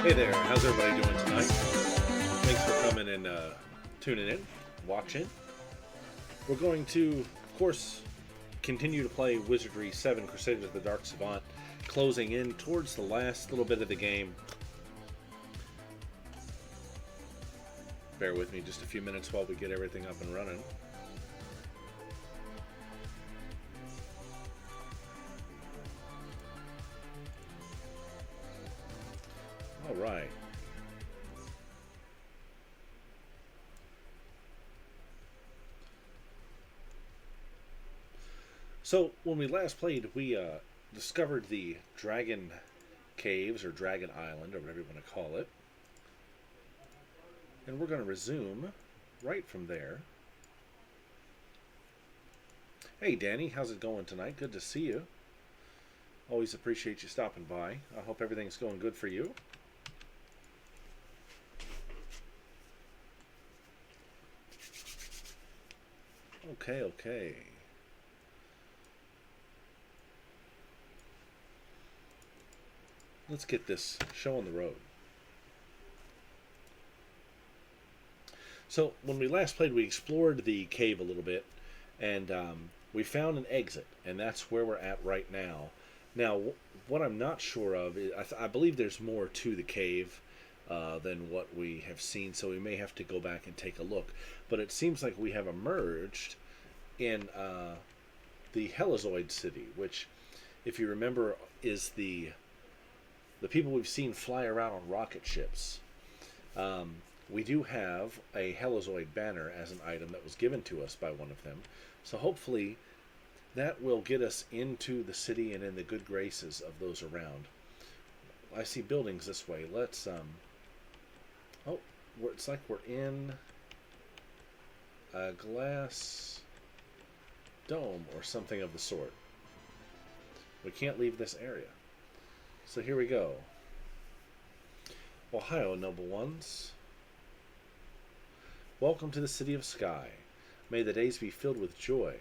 Hey there, how's everybody doing tonight? Thanks for coming and tuning in, watching. We're going to, of course, continue to play Wizardry 7 Crusaders of the Dark Savant, closing in towards the last little bit of the game. Bear with me just a few minutes while we get everything up and running. All right. So, when we last played, we discovered the Dragon Caves, or Dragon Island, or whatever you want to call it. And we're going to resume right from there. Hey, Danny, how's it going tonight? Good to see you. Always appreciate you stopping by. I hope everything's going good for you. Okay. Let's get this show on the road. So, when we last played, we explored the cave a little bit, and we found an exit, and that's where we're at right now. Now, what I'm not sure of is, I believe there's more to the cave than what we have seen, so we may have to go back and take a look. But it seems like we have emerged in the Helizoid city, which, if you remember, is the people we've seen fly around on rocket ships. We do have a Helizoid banner as an item that was given to us by one of them. So hopefully that will get us into the city and in the good graces of those around. I see buildings this way. Let's, it's like we're in a glass dome or something of the sort. We can't leave this area. So here we go. Ohio, noble ones. Welcome to the city of Sky. May the days be filled with joy.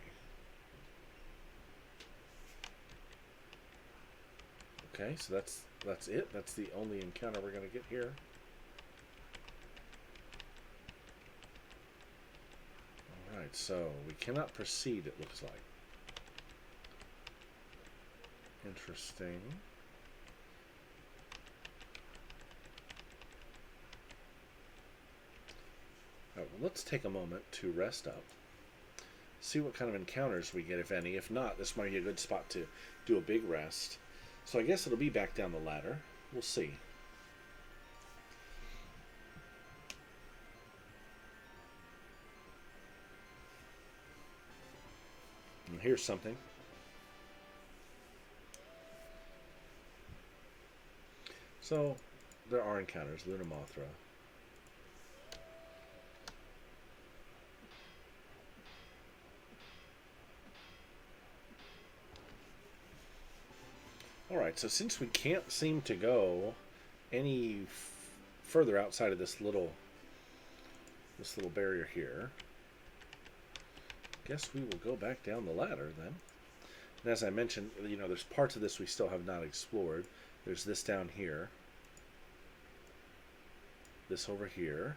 Okay, so that's it. That's the only encounter we're going to get here. Alright, so we cannot proceed, it looks like. Interesting. Well, let's take a moment to rest up, see what kind of encounters we get, if any. If not, this might be a good spot to do a big rest. So I guess it'll be back down the ladder. We'll see. And here's something. So there are encounters. Luna Mothra. Alright, so since we can't seem to go any further outside of this little barrier here, I guess we will go back down the ladder then. And as I mentioned, there's parts of this we still have not explored. There's this down here. This over here.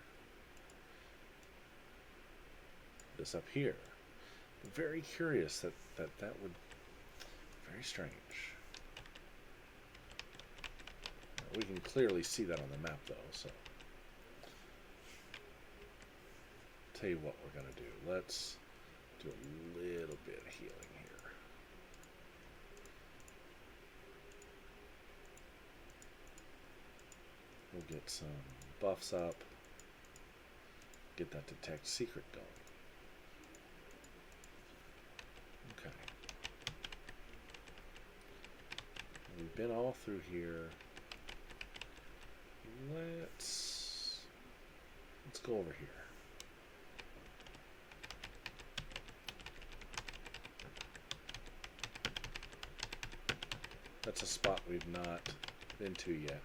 This up here. I'm very curious that would... Very strange. We can clearly see that on the map, though, so... Tell you what we're going to do. Let's do a little bit of healing here. We'll get some buffs up. Get that detect secret going. Okay. We've been all through here. Let's go over here. That's a spot we've not been to yet.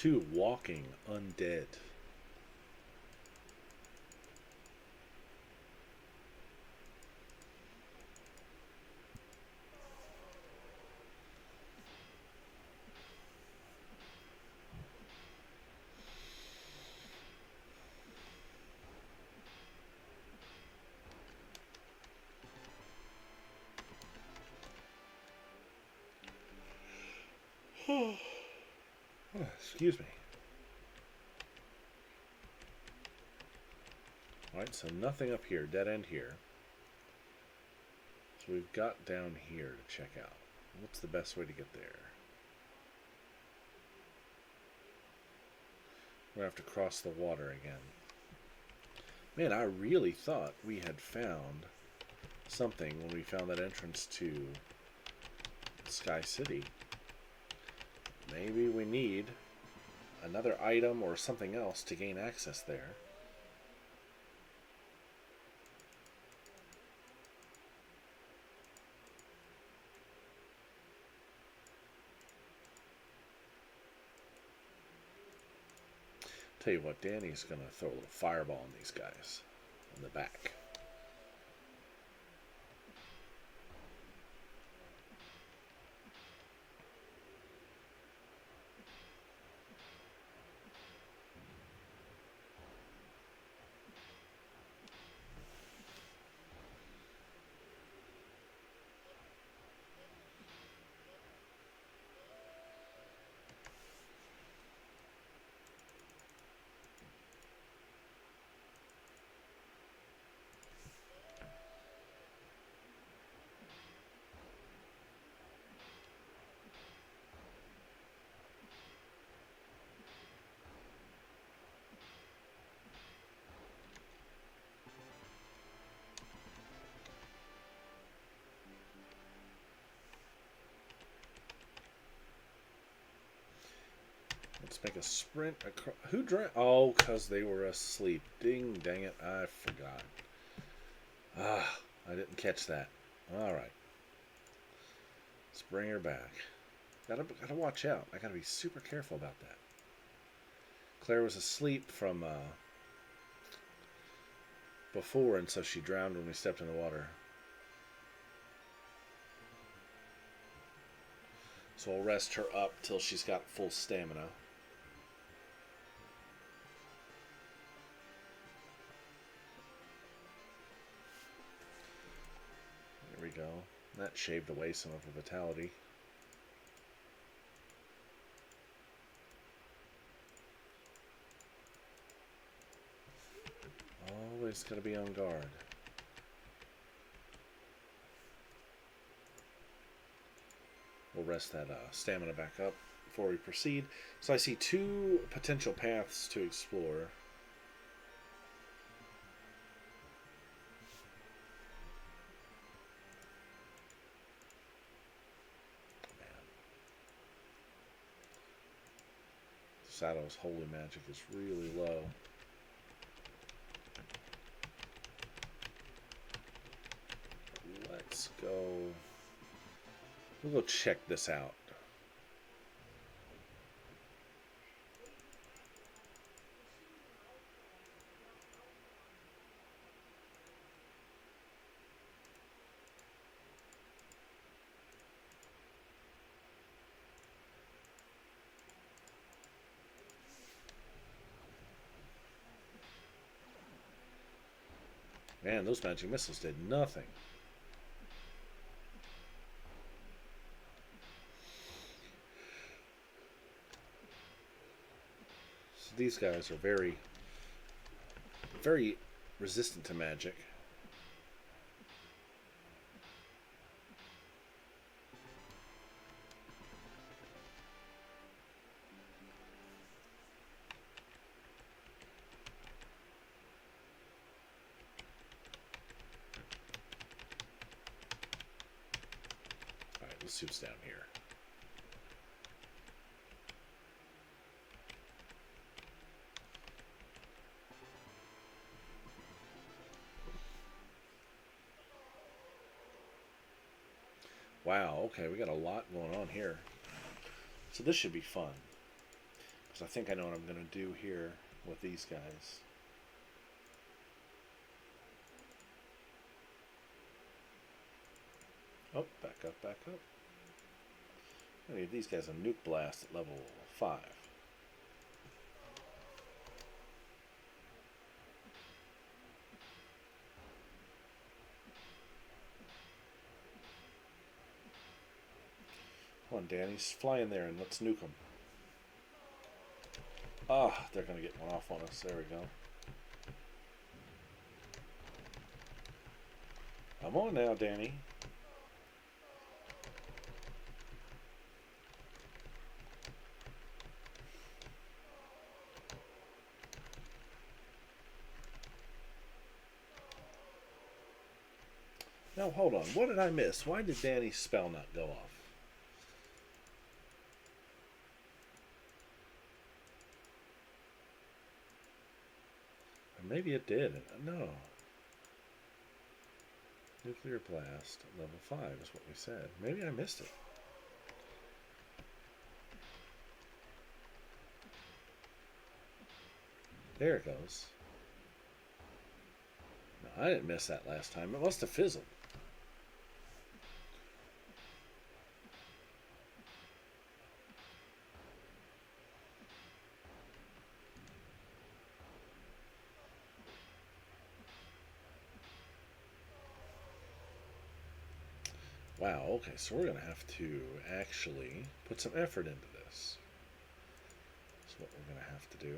2 walking undead. Excuse me. Alright, so nothing up here. Dead end here. So we've got down here to check out. What's the best way to get there? We're going to have to cross the water again. Man, I really thought we had found something when we found that entrance to Sky City. Maybe we need another item or something else to gain access there. Tell you what, Danny's going to throw a little fireball on these guys in the back. Let's make a sprint across. Who drank? Oh, because they were asleep. Ding, dang it. I forgot. Ah, I didn't catch that. Alright. Let's bring her back. Gotta watch out. I gotta be super careful about that. Claire was asleep from before, and so she drowned when we stepped in the water. So I'll rest her up till she's got full stamina. There we go. That shaved away some of her vitality. Always gotta be on guard. We'll rest that stamina back up before we proceed. So I see 2 potential paths to explore. Man. Shadow's holy magic is really low. Let's go. We'll go check this out. Man, those magic missiles did nothing. These guys are very, very resistant to magic. All right, let's see what's down here. Wow, okay, we got a lot going on here. So this should be fun. Because I think I know what I'm going to do here with these guys. Oh, back up, back up. I'm going to give these guys a nuke blast at level 5. Come on, Danny's fly in there and let's nuke them. Ah, they're going to get one off on us. There we go. Come on now, Danny. Now, hold on. What did I miss? Why did Danny's spell not go off? Or maybe it did. No. Nuclear blast, level 5 is what we said. Maybe I missed it. There it goes. No, I didn't miss that last time. It must have fizzled. Wow, okay, so we're going to have to actually put some effort into this. That's what we're going to have to do.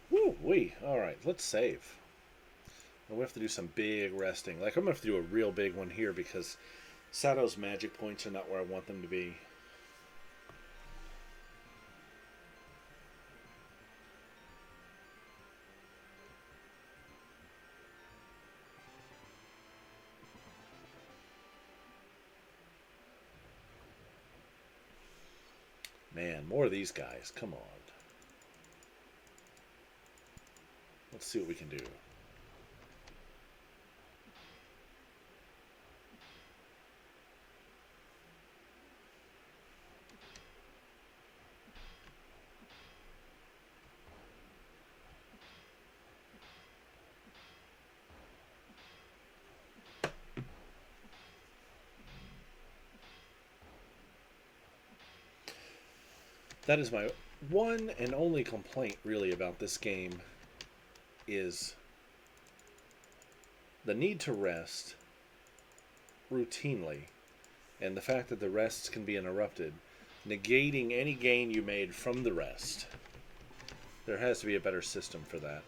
Woo-wee. Alright, let's save. And we have to do some big resting. Like, I'm going to have to do a real big one here because Sato's magic points are not where I want them to be. Man, more of these guys. Come on. Let's see what we can do. That is my one and only complaint, really, about this game is the need to rest routinely and the fact that the rests can be interrupted, negating any gain you made from the rest. There has to be a better system for that.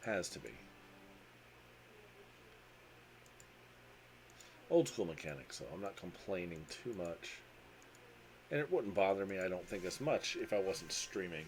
Has to be. Old school mechanics, though. I'm not complaining too much. And it wouldn't bother me, I don't think, as much if I wasn't streaming.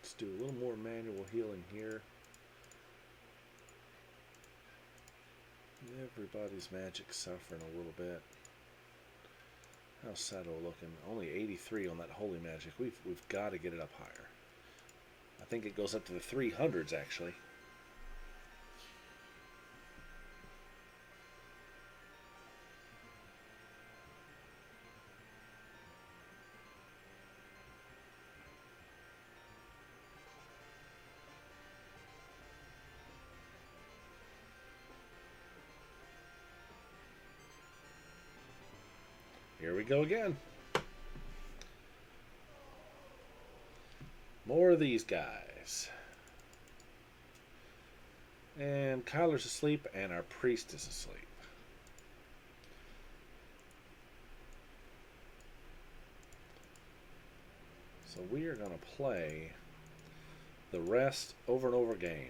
Let's do a little more manual healing here. Everybody's magic suffering a little bit. How's Sato looking? Only 83 on that holy magic. We've got to get it up higher. I think it goes up to the 300s actually. we go again. More of these guys. And Kyler's asleep, and our priest is asleep. So we are going to play the rest over and over game.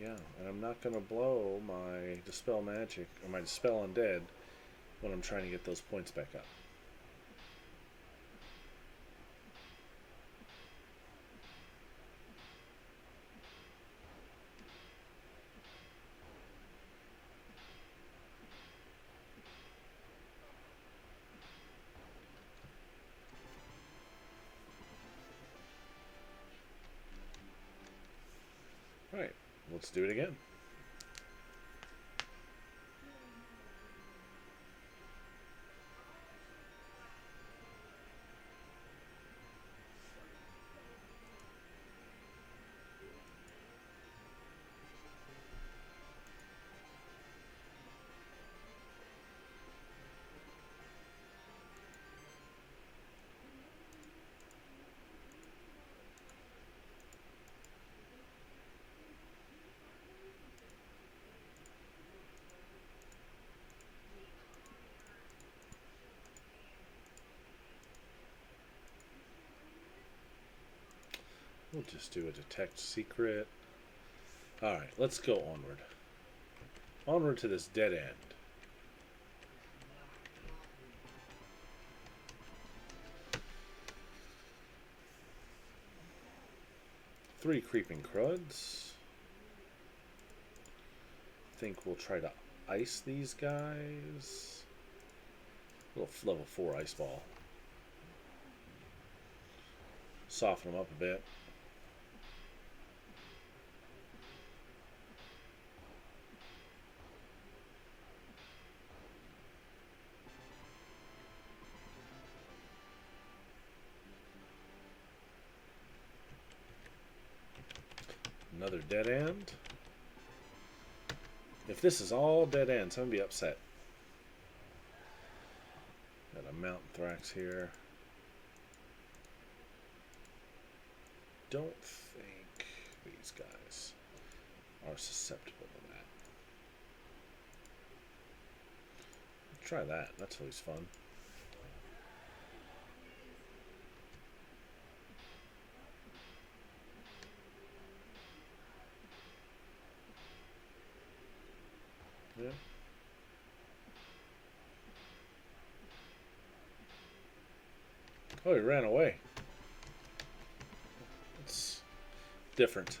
Yeah, and I'm not going to blow my Dispel Magic, or my Dispel Undead, when I'm trying to get those points back up. Alright, let's do it again. We'll just do a detect secret. Alright, let's go onward. Onward to this dead end. Three creeping cruds. Think we'll try to ice these guys. Little level 4 ice ball. Soften them up a bit. Another dead end. If this is all dead ends, I'm going to be upset. Got a Mountain Thrax here. Don't think these guys are susceptible to that. Try that. That's always fun. Yeah. Oh, he ran away. It's different.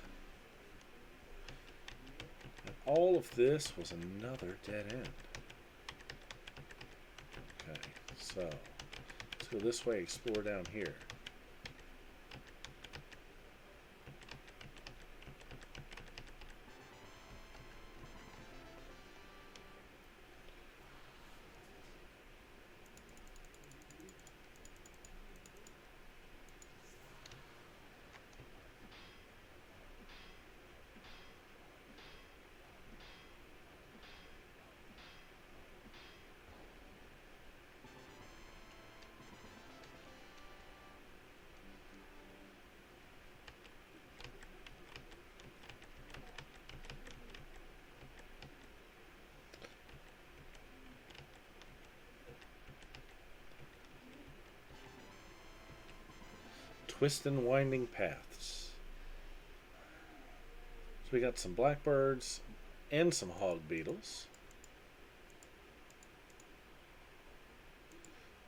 And all of this was another dead end. Okay, so let's go this way, explore down here. Twist and winding paths. So we got some blackbirds and some hog beetles.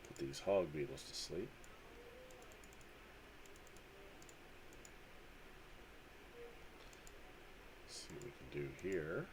Put these hog beetles to sleep. Let's see what we can do here.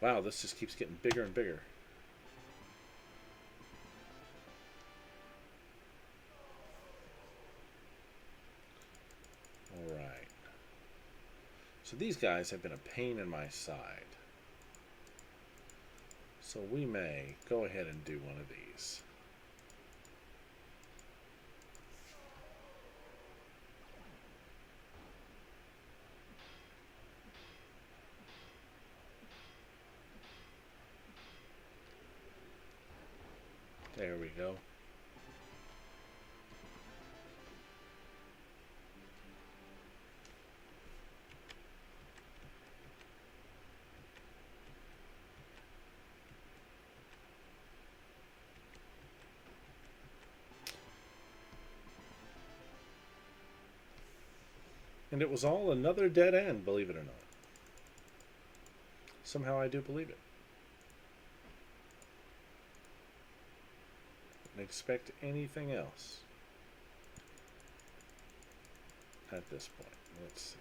Wow, this just keeps getting bigger and bigger. Alright. So these guys have been a pain in my side. So we may go ahead and do one of these. There we go. And it was all another dead end, believe it or not. Somehow I do believe it. Didn't expect anything else at this point. Let's see.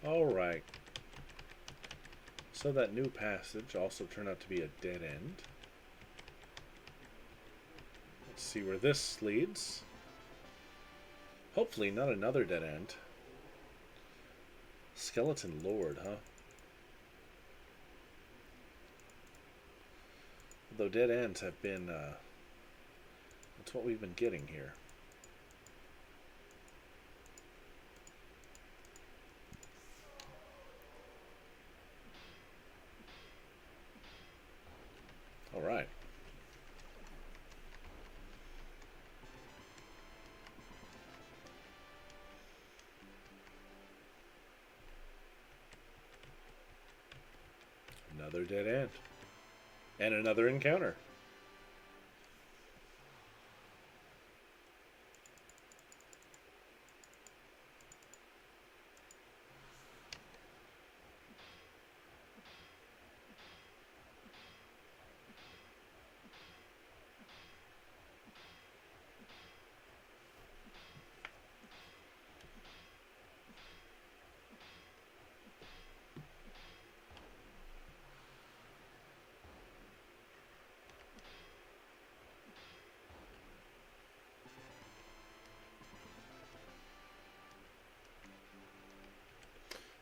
Alright. So that new passage also turned out to be a dead end. Let's see where this leads. Hopefully not another dead end. Skeleton Lord, huh? Though dead ends have been, that's what we've been getting here. Alright. Another dead end. And another encounter.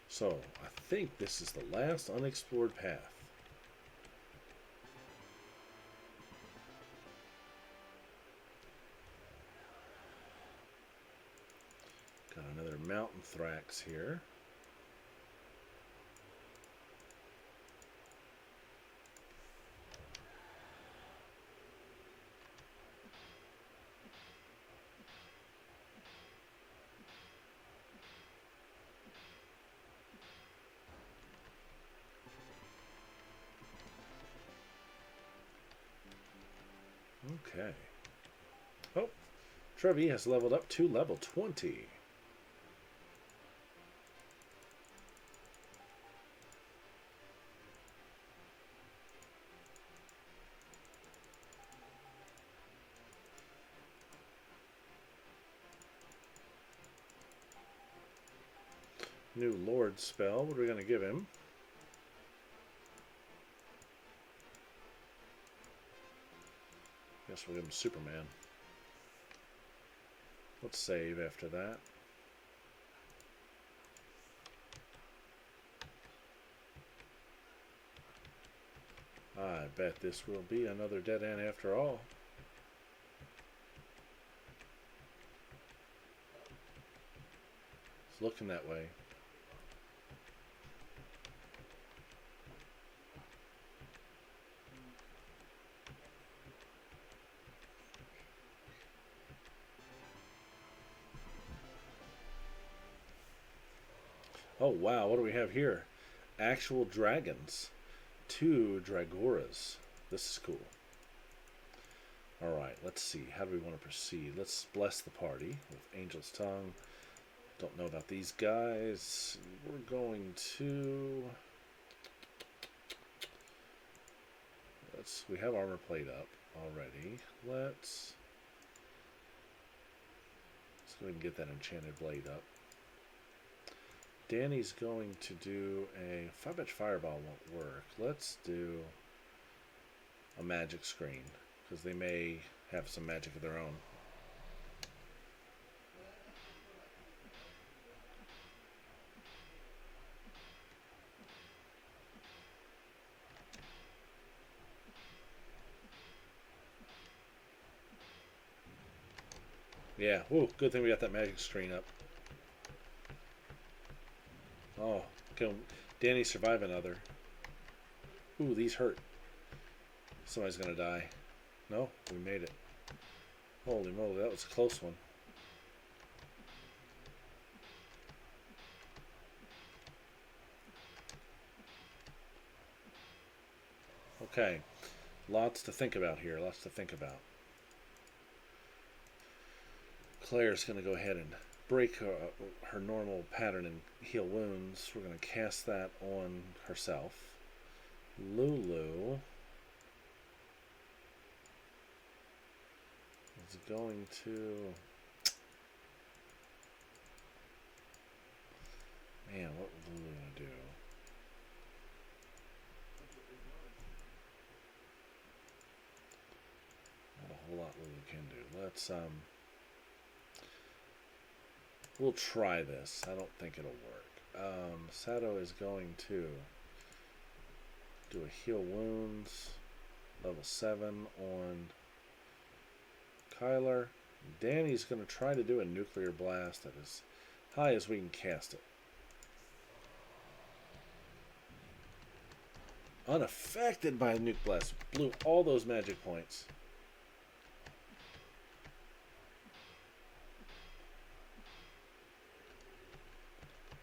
So, I think this is the last unexplored path. Got another mountain thrax here. Okay. Oh, Trevi has leveled up to level 20. New Lord spell. What are we going to give him? Guess we'll give him Superman. Let's save after that. I bet this will be another dead end after all. It's looking that way. Oh wow, what do we have here? Actual dragons. 2 Dragoras. This is cool. Alright, let's see. How do we want to proceed? Let's bless the party with Angel's Tongue. Don't know about these guys. We're going to... We have armor plate up already. Let's go ahead and get that enchanted blade up. Danny's going to do a... I bet Fireball won't work. Let's do a magic screen, because they may have some magic of their own. Yeah, whoa, good thing we got that magic screen up. Oh, can Danny survive another? Ooh, these hurt. Somebody's gonna die. No, we made it. Holy moly, that was a close one. Okay, lots to think about here, lots to think about. Claire's going to go ahead and break her normal pattern and heal wounds. We're going to cast that on herself. Lulu is going to... Man, what would Lulu want to do? Not a whole lot Lulu can do. Let's, we'll try this. I don't think it'll work. Sato is going to do a heal wounds, level 7 on Kyler. Danny's going to try to do a nuclear blast at as high as we can cast it. Unaffected by a nuke blast. Blew all those magic points.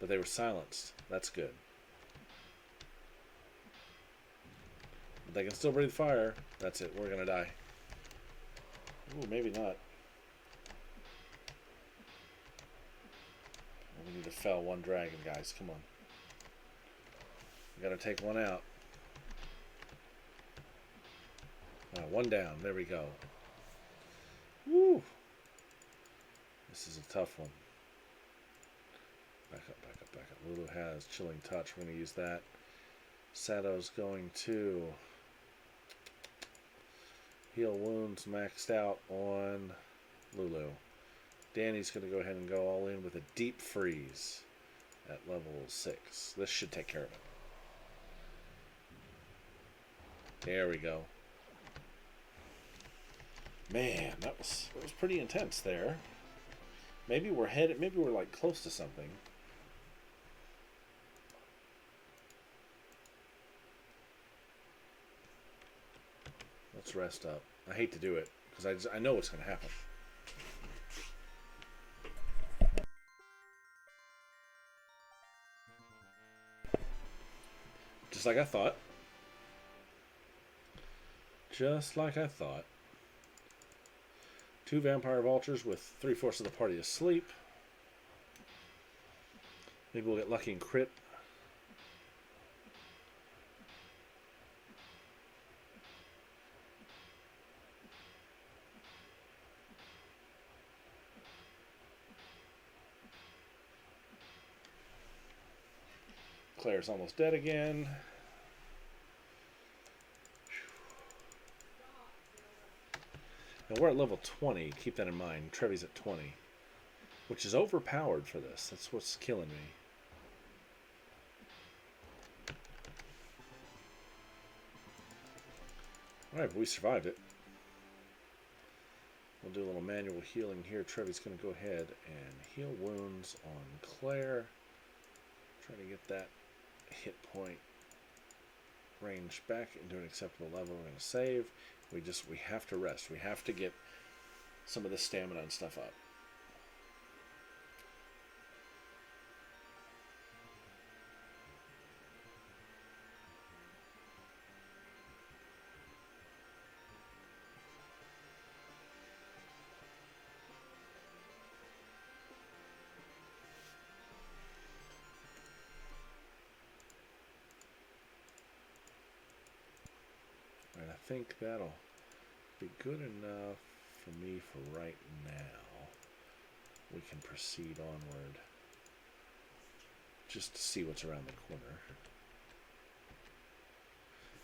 But they were silenced. That's good. They can still breathe fire. That's it. We're going to die. Ooh, maybe not. We need to fell one dragon, guys. Come on. We got to take one out. One down. There we go. Woo! This is a tough one. Back up, back up, back up. Lulu has Chilling Touch. We're going to use that. Sato's going to heal wounds maxed out on Lulu. Danny's going to go ahead and go all in with a Deep Freeze at level 6. This should take care of it. There we go. Man, that was pretty intense there. Maybe we're headed. Maybe we're like close to something. Let's rest up. I hate to do it because I know what's going to happen. Just like I thought. Just like I thought. 2 vampire vultures with 3/4 of the party asleep. Maybe we'll get lucky and crit. Claire's almost dead again. And we're at level 20. Keep that in mind. Trevi's at 20. Which is overpowered for this. That's what's killing me. Alright, but we survived it. We'll do a little manual healing here. Trevi's going to go ahead and heal wounds on Claire. Try to get that hit point range back into an acceptable level. We're going to save. We have to rest. We have to get some of the stamina and stuff up. think that'll be good enough for me for right now. We can proceed onward just to see what's around the corner.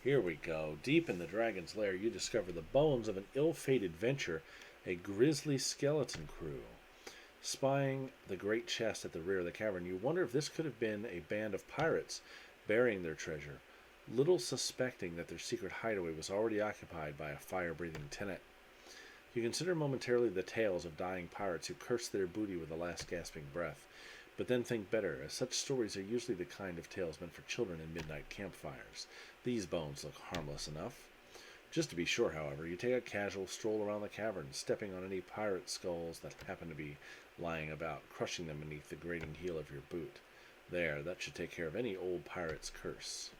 Here we go. Deep in the dragon's lair, you discover the bones of an ill-fated venture, a grisly skeleton crew. Spying the great chest at the rear of the cavern, you wonder if this could have been a band of pirates burying their treasure, little suspecting that their secret hideaway was already occupied by a fire-breathing tenant. You consider momentarily the tales of dying pirates who cursed their booty with the last gasping breath, but then think better, as such stories are usually the kind of tales meant for children in midnight campfires. These bones look harmless enough. Just to be sure, however, you take a casual stroll around the cavern, stepping on any pirate skulls that happen to be lying about, crushing them beneath the grating heel of your boot. There, that should take care of any old pirate's curse.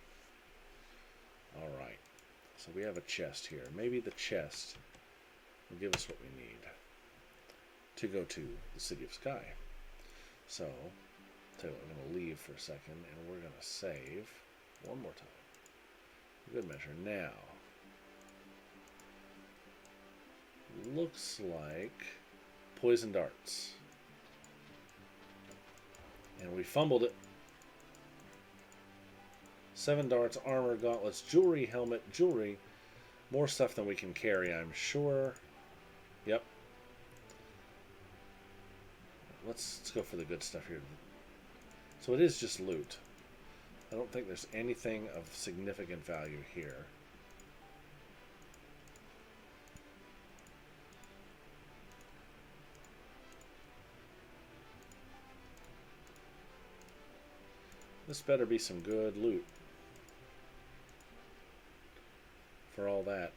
Alright, so we have a chest here. Maybe the chest will give us what we need to go to the City of Sky. So, tell you what, we're going to leave for a second, and we're going to save one more time. Good measure. Now, looks like poison darts. And we fumbled it. 7 darts, armor, gauntlets, jewelry, helmet, jewelry. More stuff than we can carry, I'm sure. Yep. Let's go for the good stuff here. So it is just loot. I don't think there's anything of significant value here. This better be some good loot. For all that.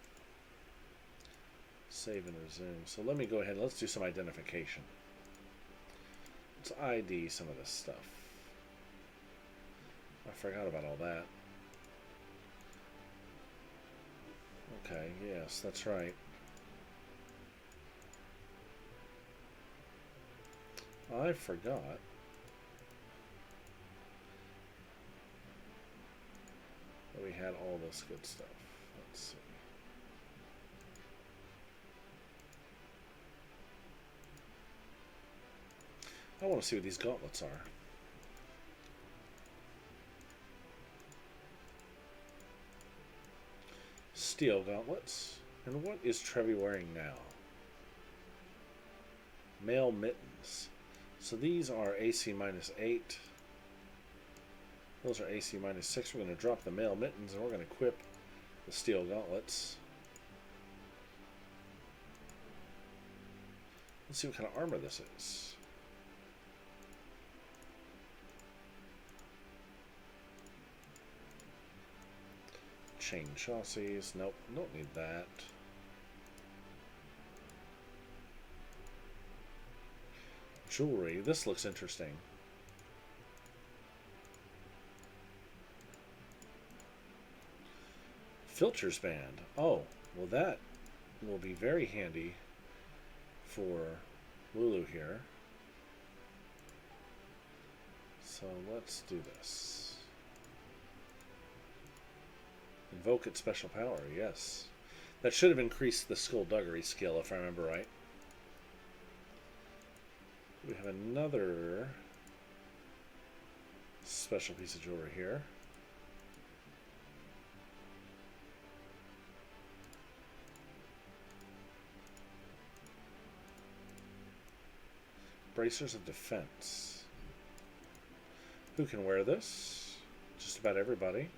Save and resume. So let me go ahead and let's do some identification. Let's ID some of this stuff. I forgot about all that. Okay, yes, that's right. I forgot. That we had all this good stuff. Let's see. I want to see what these gauntlets are. Steel gauntlets. And what is Trevi wearing now? Mail mittens. So these are AC -8. Those are AC -6. We're going to drop the mail mittens and we're going to equip the steel gauntlets. Let's see what kind of armor this is. Chain chassis. Nope, don't need that. Jewelry. This looks interesting. Filter's band. Oh, well that will be very handy for Lulu here. So let's do this. Invoke its special power, yes. That should have increased the skullduggery skill, if I remember right. We have another special piece of jewelry here. Bracers of defense. Who can wear this? Just about everybody.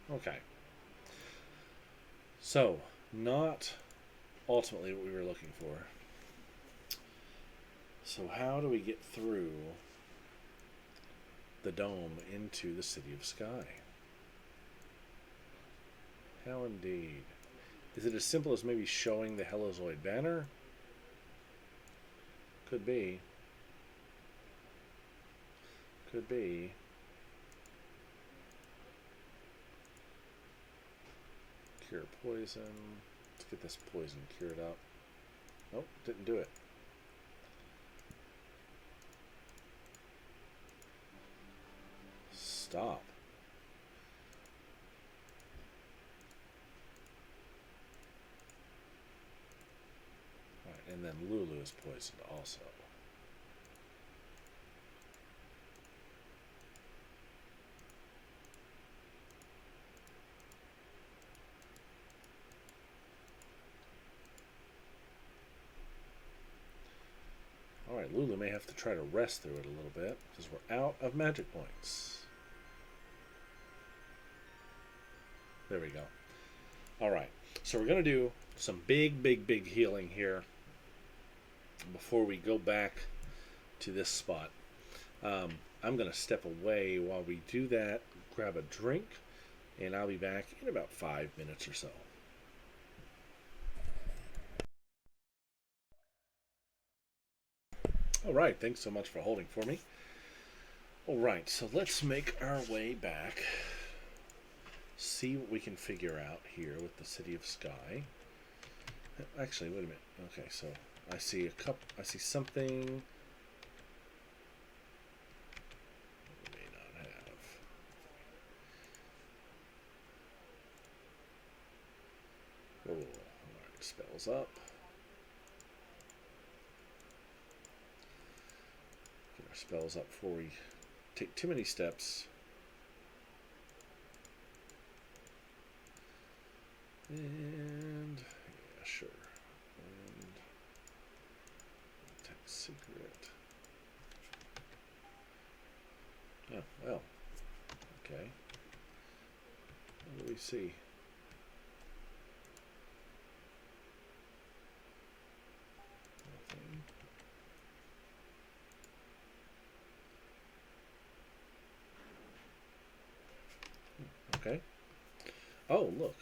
Okay. So, not ultimately what we were looking for. So how do we get through the dome into the City of Sky? How indeed. Is it as simple as maybe showing the Hellozoid banner? Could be. Could be. Cure poison. Let's get this poison cured up. Nope, didn't do it. Stop. Alright, and then Lulu is poisoned also. Alright, Lulu may have to try to rest through it a little bit, because we're out of magic points. There we go. Alright, so we're going to do some big healing here before we go back to this spot. I'm going to step away while we do that, grab a drink, and I'll be back in about 5 minutes or so. Alright, thanks so much for holding for me. Alright, so let's make our way back. See what we can figure out here with the City of Sky. Actually, wait a minute. Okay, so I see I see something we may not have. Oh, alright, spells up. Get our spells up before we take too many steps. And yeah, sure. And attack secret. Oh, well. Okay. What do we see? Nothing. Okay. Oh, look.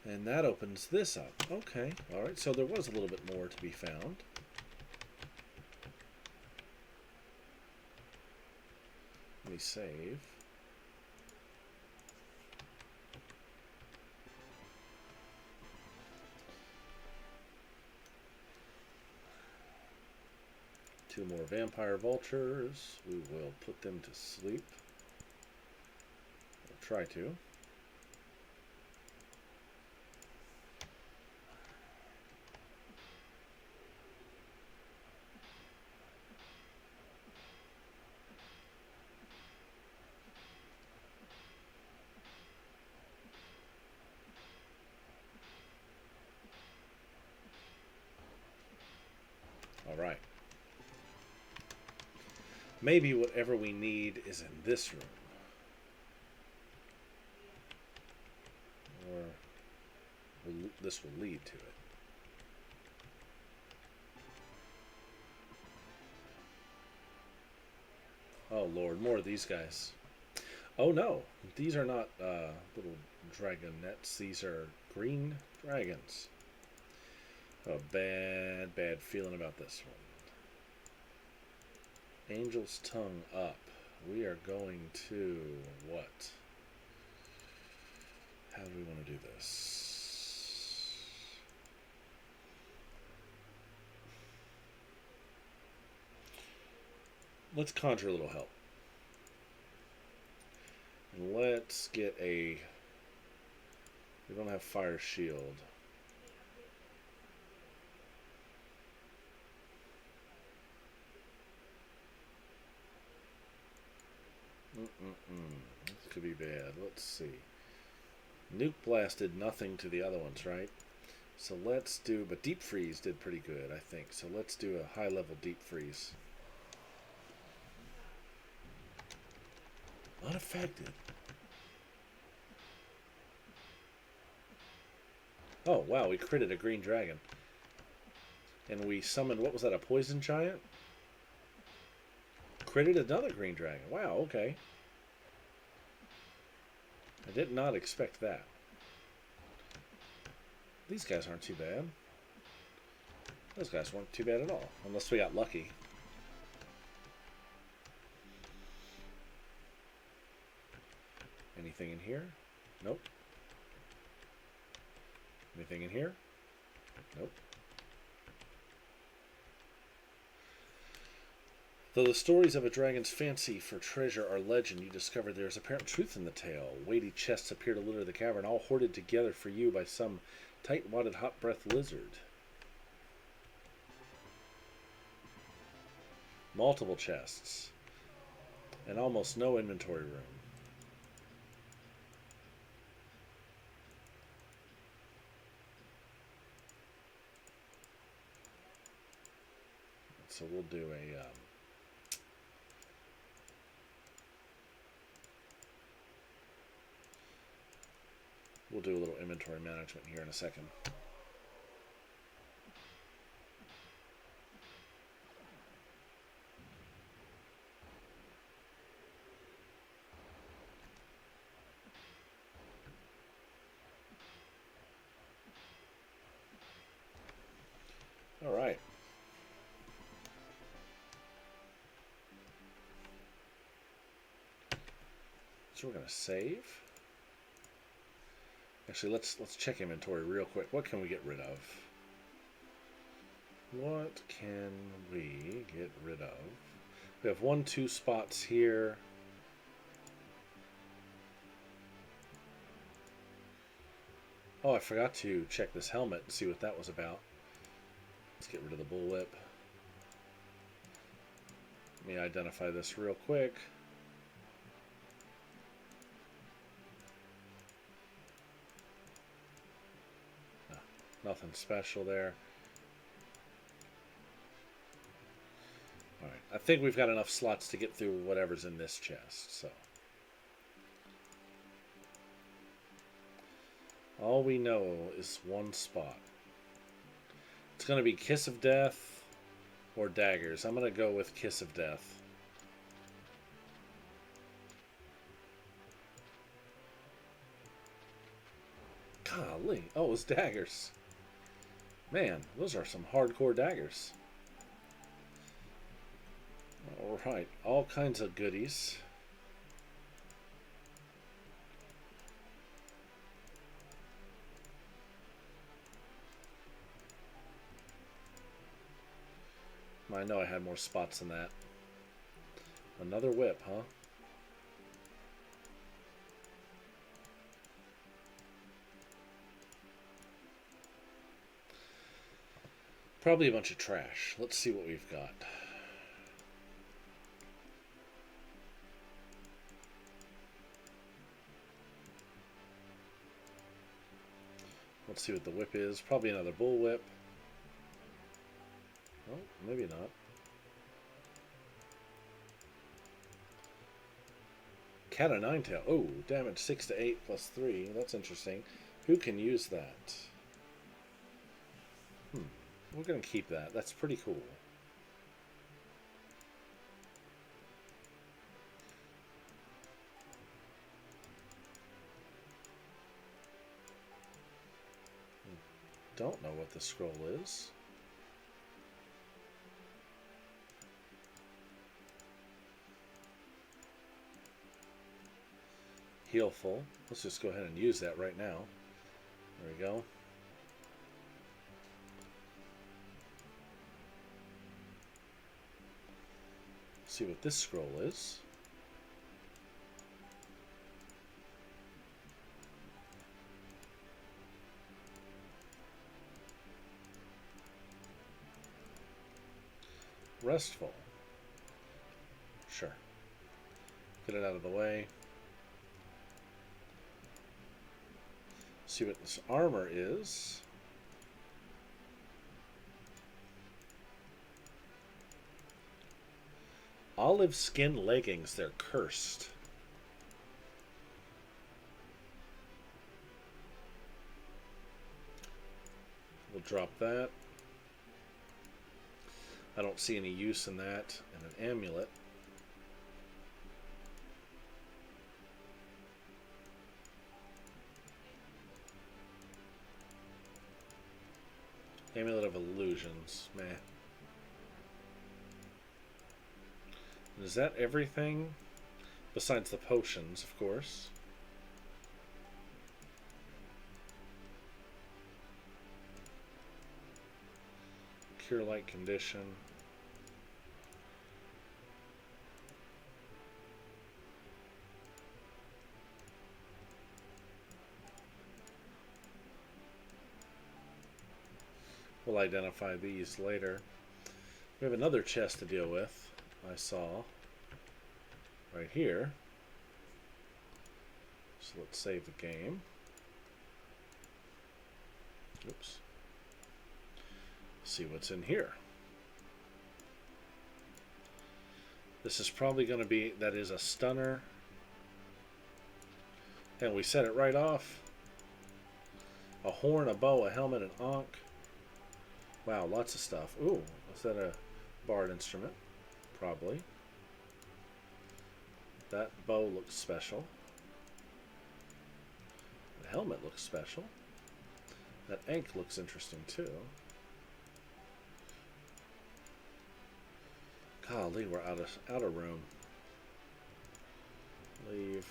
And that opens this up. Okay, alright, so there was a little bit more to be found. Let me save. Two more vampire vultures. We will put them to sleep. We'll try to. Alright. Maybe whatever we need is in this room. Or this will lead to it. Oh Lord, more of these guys. Oh no, these are not little dragonettes. These are green dragons. A bad feeling about this one. Angel's tongue up. We are going to what? How do we want to do this? Let's conjure a little help. And let's get a... We don't have fire shield. This could be bad. Let's see. Nuke Blast did nothing to the other ones, right? So let's do... But Deep Freeze did pretty good, I think. So let's do a high-level Deep Freeze. Unaffected. Oh, wow. We critted a green dragon. And we summoned... What was that? A poison giant? Critted another green dragon. Wow, okay. I did not expect that. These guys aren't too bad. Those guys weren't too bad at all. Unless we got lucky. Anything in here? Nope. Anything in here? Nope. Though the stories of a dragon's fancy for treasure are legend, you discover there is apparent truth in the tale. Weighty chests appear to litter the cavern, all hoarded together for you by some tight-wadded, hot-breathed lizard. Multiple chests. And almost no inventory room. So we'll do a... we'll do a little inventory management here in a second. All right. So we're going to save. Actually, let's check inventory real quick. What can we get rid of? What can we get rid of? We have 1, 2 spots here. Oh, I forgot to check this helmet and see what that was about. Let's get rid of the bullwhip. Let me identify this real quick. Nothing special there. Alright, I think we've got enough slots to get through whatever's in this chest, so. All we know is one spot. It's going to be Kiss of Death or Daggers. I'm going to go with Kiss of Death. Golly. Oh, it was Daggers. Man, those are some hardcore daggers. Alright, all kinds of goodies. I know I had more spots than that. Another whip, huh? Probably a bunch of trash. Let's see what we've got. Let's see what the whip is. Probably another bullwhip. Oh, maybe not. Cat o' nine tail. Oh, damage 6 to 8 plus 3. That's interesting. Who can use that? We're going to keep that. That's pretty cool. Don't know what the scroll is. Healful. Let's just go ahead and use that right now. There we go. See what this scroll is. Restful. Sure. Get it out of the way. See what this armor is. Olive skin leggings. They're cursed. We'll drop that. I don't see any use in that. And an amulet. Amulet of Illusions. Meh. Is that everything? Besides the potions, of course. cure-like condition. We'll identify these later. We have another chest to deal with, I saw, right here. So let's save the game. Oops. See what's in here. This is probably going to be, that is a stunner. And we set it right off. A horn, a bow, a helmet, an ankh. Wow, lots of stuff. Ooh, is that a bard instrument? Probably. That bow looks special. The helmet looks special. That ankh looks interesting too. Golly, we're out of room. Leave.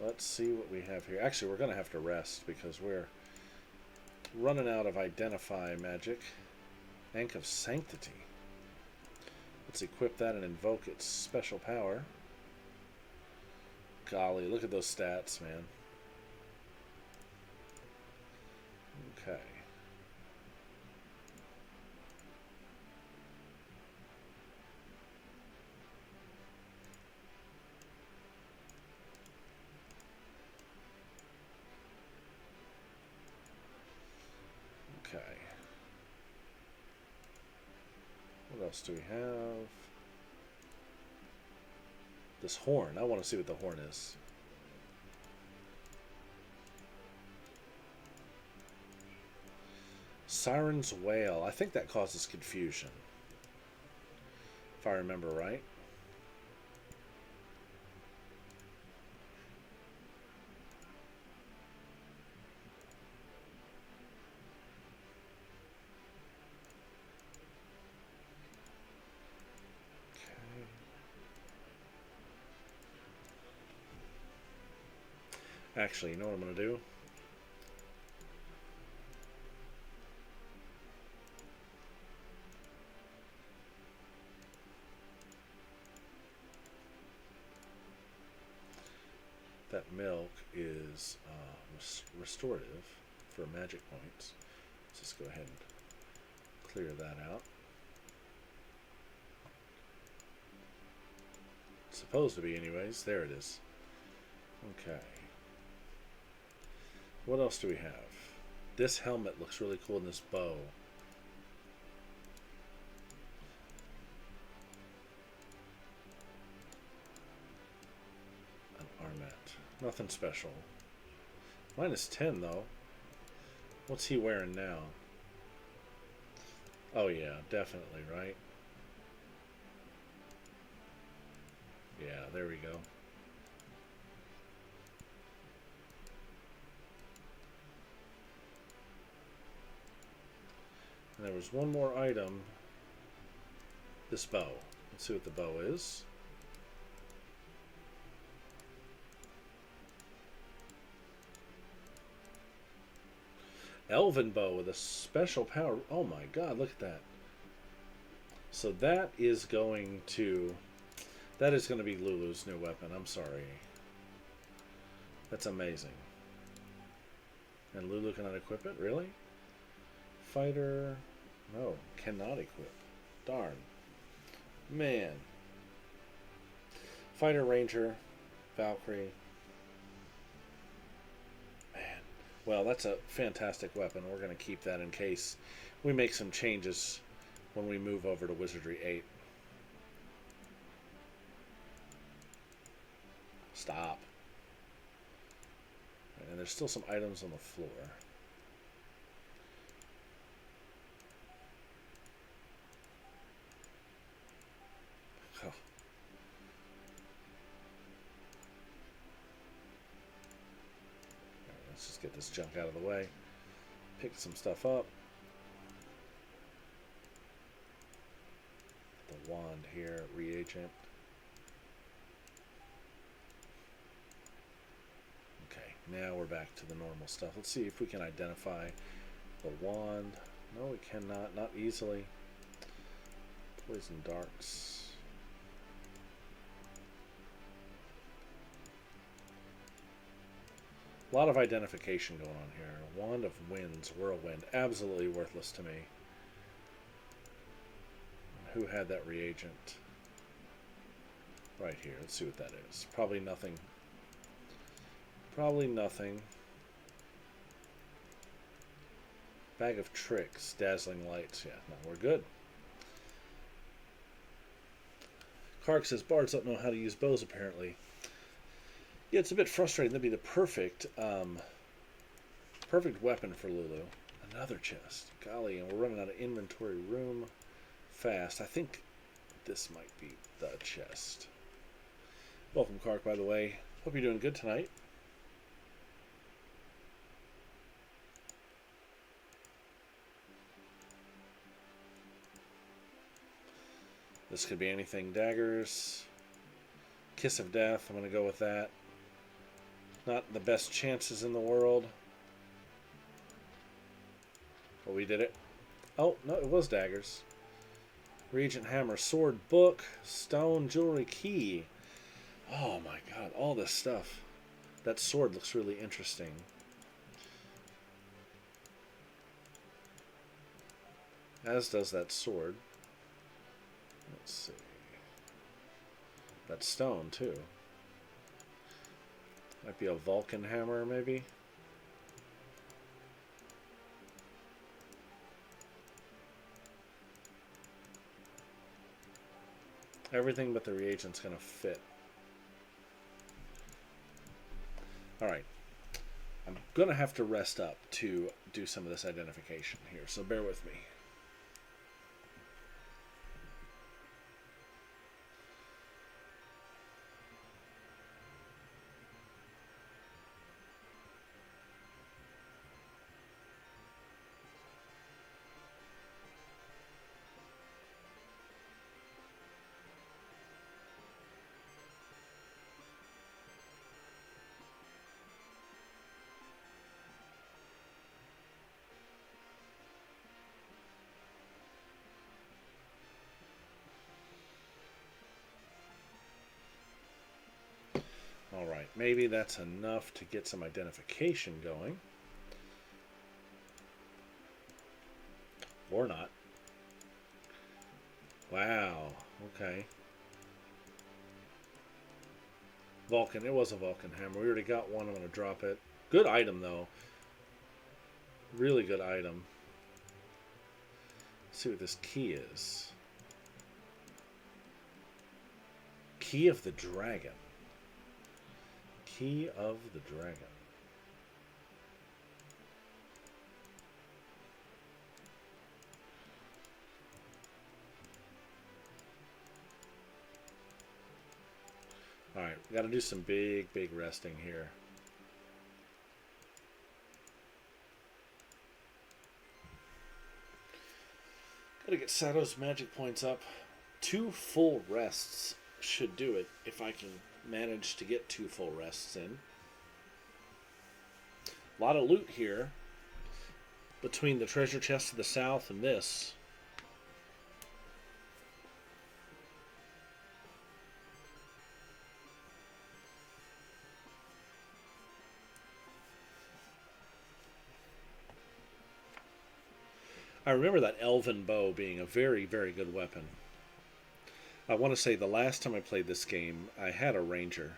Let's see what we have here. Actually, we're going to have to rest because we're running out of identify magic. Ankh of Sanctity. Let's equip that and invoke its special power. Golly, look at those stats, man. Okay. Okay. What else do we have? This horn. I want to see what the horn is. Siren's Wail. I think that causes confusion, if I remember right. Actually, you know what I'm going to do? That milk is restorative for magic points. Let's just go ahead and clear that out. It's supposed to be anyways. There it is. Okay. What else do we have? This helmet looks really cool in this bow. An armet. Nothing special. -10 though. What's he wearing now? Oh yeah, definitely, right? Yeah, there we go. And there was one more item. This bow. Let's see what the bow is. Elven bow with a special power. Oh my god, look at that. So that is going to be Lulu's new weapon. I'm sorry. That's amazing. And Lulu cannot equip it? Really? Fighter. No, cannot equip. Darn. Man. Fighter, Ranger, Valkyrie. Man. Well, that's a fantastic weapon. We're going to keep that in case we make some changes when we move over to Wizardry 8. Stop. And there's still some items on the floor. Oh. Let's just get this junk out of the way. Pick some stuff up. The wand here, reagent. Okay, now we're back to the normal stuff. Let's see if we can identify the wand. No, we cannot. Not easily. Poison darts. A lot of identification going on here. Wand of Winds, Whirlwind. Absolutely worthless to me. Who had that reagent? Right here. Let's see what that is. Probably nothing. Probably nothing. Bag of Tricks. Dazzling Lights. Yeah, no, we're good. Kark says, bards don't know how to use bows, apparently. Yeah, it's a bit frustrating. That'd be the perfect perfect weapon for Lulu. Another chest. Golly, and we're running out of inventory room fast. I think this might be the chest. Welcome, Kark, by the way. Hope you're doing good tonight. This could be anything. Daggers. Kiss of Death. I'm going to go with that. Not the best chances in the world. But we did it. Oh, no, it was daggers. Regent Hammer, Sword, Book, Stone, Jewelry, Key. Oh my god, all this stuff. That sword looks really interesting. As does that sword. Let's see. That stone, too. Might be a Vulcan hammer, maybe? Everything but the reagent's going to fit. Alright. I'm going to have to rest up to do some of this identification here, so bear with me. Alright, maybe that's enough to get some identification going. Or not. Wow, okay. Vulcan, it was a Vulcan hammer. We already got one, I'm going to drop it. Good item, though. Really good item. Let's see what this key is. Key of the Dragon. Key of the Dragon. Alright, we got to do some big resting here. Got to get Sato's magic points up. 2 full rests should do it if I can manage to get 2 full rests in. A lot of loot here between the treasure chest to the south and this. I remember that elven bow being a very good weapon. I want to say the last time I played this game, I had a ranger.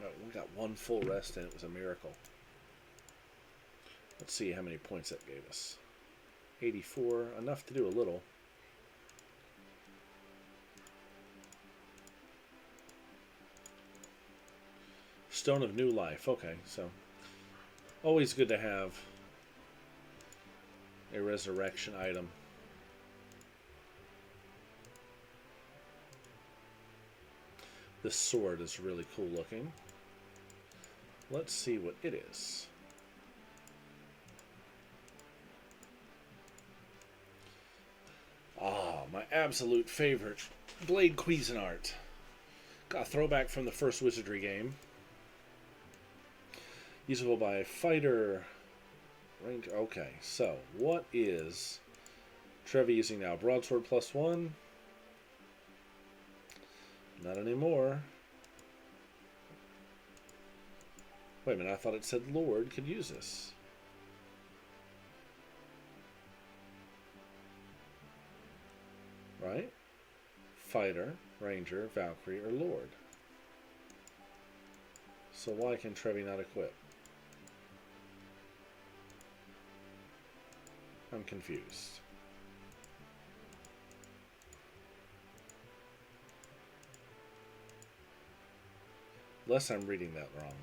Oh, we got 1 full rest and it was a miracle. Let's see how many points that gave us. 84, enough to do a little. Stone of New Life. Okay, so always good to have a resurrection item. This sword is really cool looking. Let's see what it is. Ah, my absolute favorite. Blade Cuisinart. Got a throwback from the first Wizardry game. Usable by a fighter. Range. Okay, so what is Trevi using now? Broadsword +1? Not anymore. Wait a minute, I thought it said Lord could use this. Right? Fighter, Ranger, Valkyrie, or Lord. So why can Trevi not equip? I'm confused. Unless I'm reading that wrong.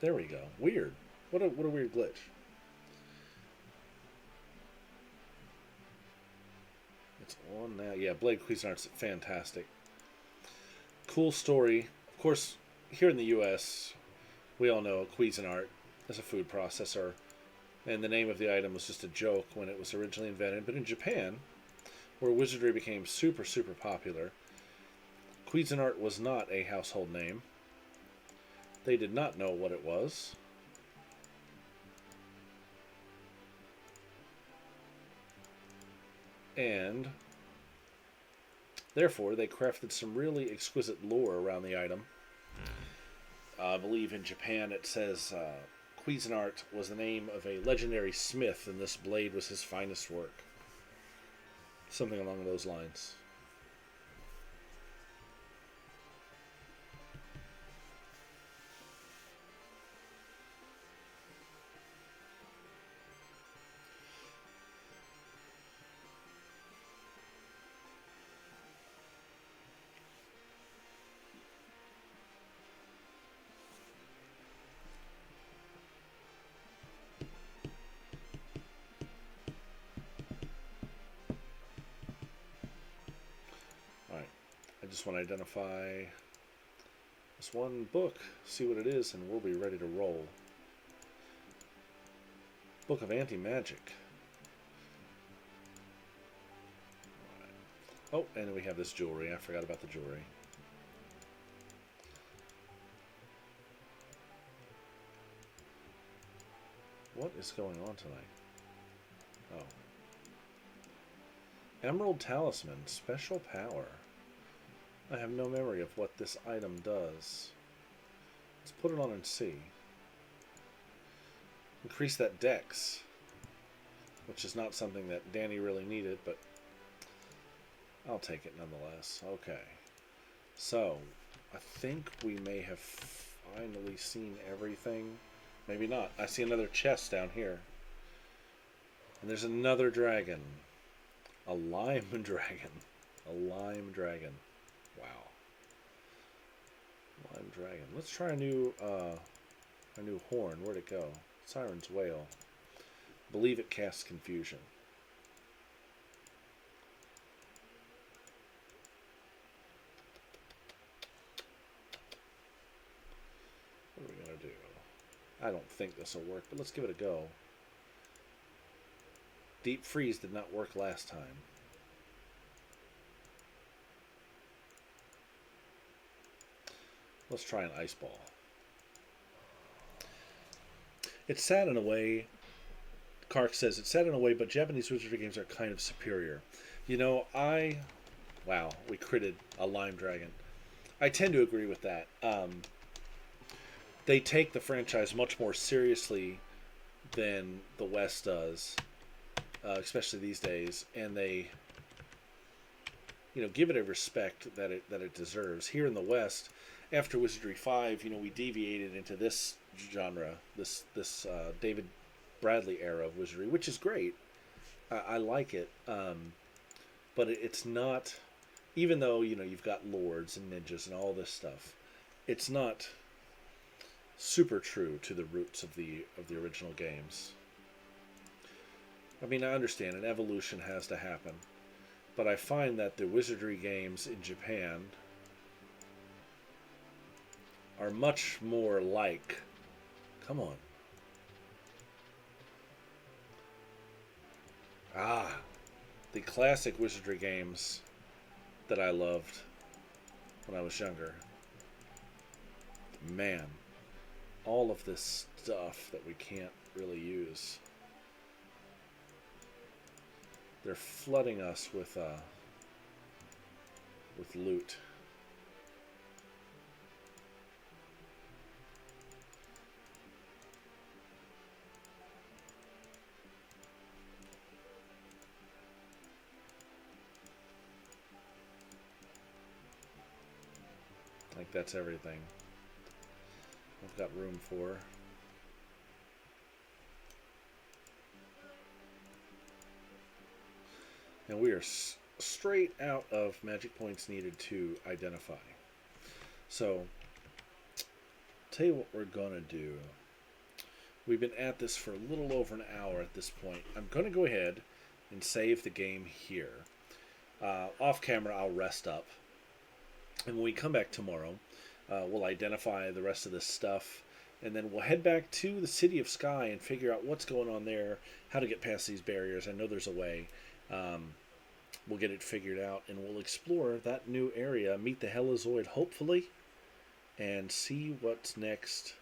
There we go. Weird. What a weird glitch. It's on now. Yeah, Blade Cuisinart's fantastic. Cool story. Of course, here in the U.S., we all know Cuisinart is a food processor, and the name of the item was just a joke when it was originally invented. But in Japan, where Wizardry became super, super popular, Cuisinart was not a household name. They did not know what it was. And therefore, they crafted some really exquisite lore around the item. I believe in Japan it says Cuisinart was the name of a legendary smith, and this blade was his finest work. Something along those lines. I just want to identify this one book, see what it is, and we'll be ready to roll. Book of Anti-Magic. Oh, and we have this jewelry. I forgot about the jewelry. What is going on tonight? Oh. Emerald Talisman, special power. I have no memory of what this item does. Let's put it on and see. Increase that dex, which is not something that Danny really needed, but I'll take it nonetheless. Okay. So, I think we may have finally seen everything. Maybe not. I see another chest down here. And there's another dragon. A lime dragon. A lime dragon. Wow. Lime dragon. Let's try a new horn. Where'd it go? Siren's Wail. Believe it casts confusion. What are we going to do? I don't think this will work, but let's give it a go. Deep Freeze did not work last time. Let's try an Ice Ball. It's sad in a way. Kark says it's sad in a way, but Japanese wizardry games are kind of superior. You know, wow, we critted a Lime Dragon. I tend to agree with that. They take the franchise much more seriously than the West does, especially these days, and they, give it a respect that it deserves. Here in the West, after Wizardry 5, we deviated into this genre, this David Bradley era of Wizardry, which is great. I like it, but it's not. Even though you've got lords and ninjas and all this stuff, it's not super true to the roots of the original games. I mean, I understand an evolution has to happen, but I find that the Wizardry games in Japan are much more like. Come on. Ah, the classic Wizardry games that I loved when I was younger. Man, all of this stuff that we can't really use. They're flooding us with loot. Like that's everything I've got room for. And we are straight out of magic points needed to identify. So, tell you what we're going to do. We've been at this for a little over an hour at this point. I'm going to go ahead and save the game here. Off camera, I'll rest up. And when we come back tomorrow, we'll identify the rest of this stuff. And then we'll head back to the City of Sky and figure out what's going on there, how to get past these barriers. I know there's a way. We'll get it figured out, and we'll explore that new area, meet the Helizoid, hopefully, and see what's next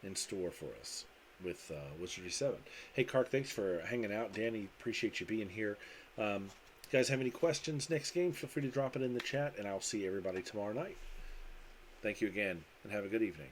in store for us with Wizardry 7. Hey, Kark, thanks for hanging out. Danny, appreciate you being here. You guys have any questions next game, feel free to drop it in the chat, and I'll see everybody tomorrow night. Thank you again, and have a good evening.